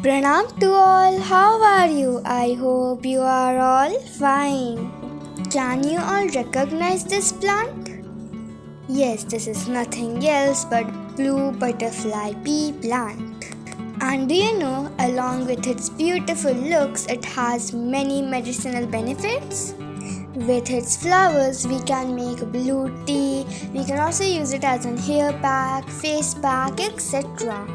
Pranam to all, how are you? I hope you are all fine. Can you all recognize this plant? Yes, this is nothing else but blue butterfly pea plant. And do you know, along with its beautiful looks, it has many medicinal benefits? With its flowers, we can make blue tea, we can also use it as an hair pack, face pack, etc.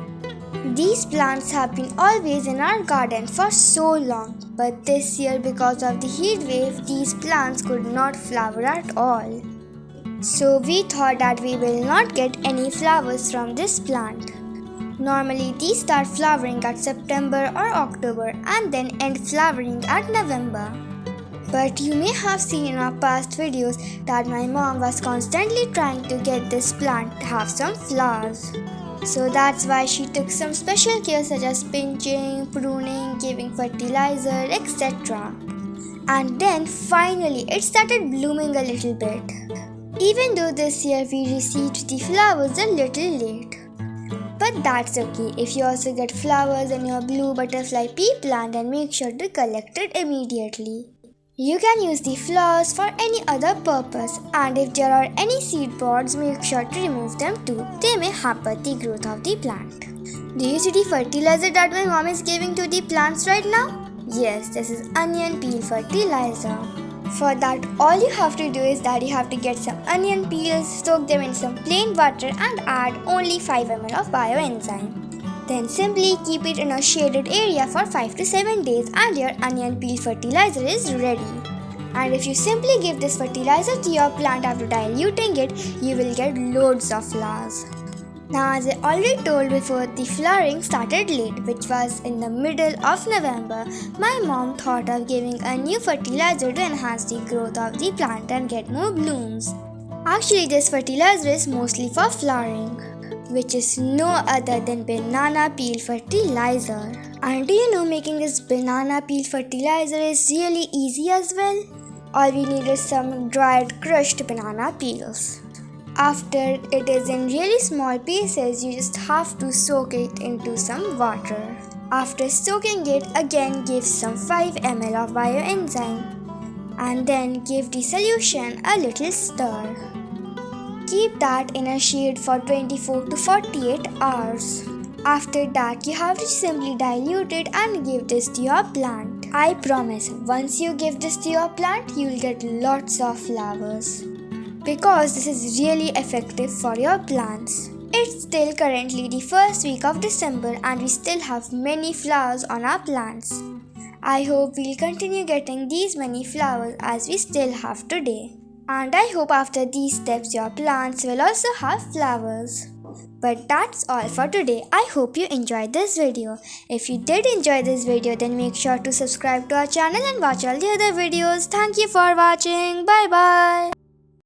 These plants have been always in our garden for so long, but this year because of the heat wave, these plants could not flower at all. So we thought that we will not get any flowers from this plant. Normally these start flowering at September or October and then end flowering at November. But you may have seen in our past videos that my mom was constantly trying to get this plant to have some flowers. So that's why she took some special care such as pinching, pruning, giving fertilizer, etc. And then finally it started blooming a little bit. Even though this year we received the flowers a little late. But that's okay. If you also get flowers in your blue butterfly pea plant, then make sure to collect it immediately. You can use the flowers for any other purpose, and if there are any seed pods, make sure to remove them too. They may hamper the growth of the plant. Do you see the fertilizer that my mom is giving to the plants right now? Yes, this is onion peel fertilizer. For that, all you have to do is that you have to get some onion peels, soak them in some plain water and add only 5 ml of Bioenzyme. Then simply keep it in a shaded area for 5 to 7 days and your onion peel fertilizer is ready. And if you simply give this fertilizer to your plant after diluting it, you will get loads of flowers. Now, as I already told before, the flowering started late, which was in the middle of November. My mom thought of giving a new fertilizer to enhance the growth of the plant and get more blooms. Actually, this fertilizer is mostly for flowering, which is no other than banana peel fertilizer. And do you know, making this banana peel fertilizer is really easy as well? All we need is some dried crushed banana peels. After it is in really small pieces, you just have to soak it into some water. After soaking it, again give some 5 ml of Bioenzyme and then give the solution a little stir. Keep that in a shade for 24 to 48 hours. After that, you have to simply dilute it and give this to your plant. I promise, once you give this to your plant, you'll get lots of flowers. Because this is really effective for your plants. It's still currently the first week of December and we still have many flowers on our plants. I hope we'll continue getting these many flowers as we still have today. And I hope after these steps your plants will also have flowers. But that's all for today. I hope you enjoyed this video. If you did enjoy this video, then make sure to subscribe to our channel and watch all the other videos. Thank you for watching. Bye bye.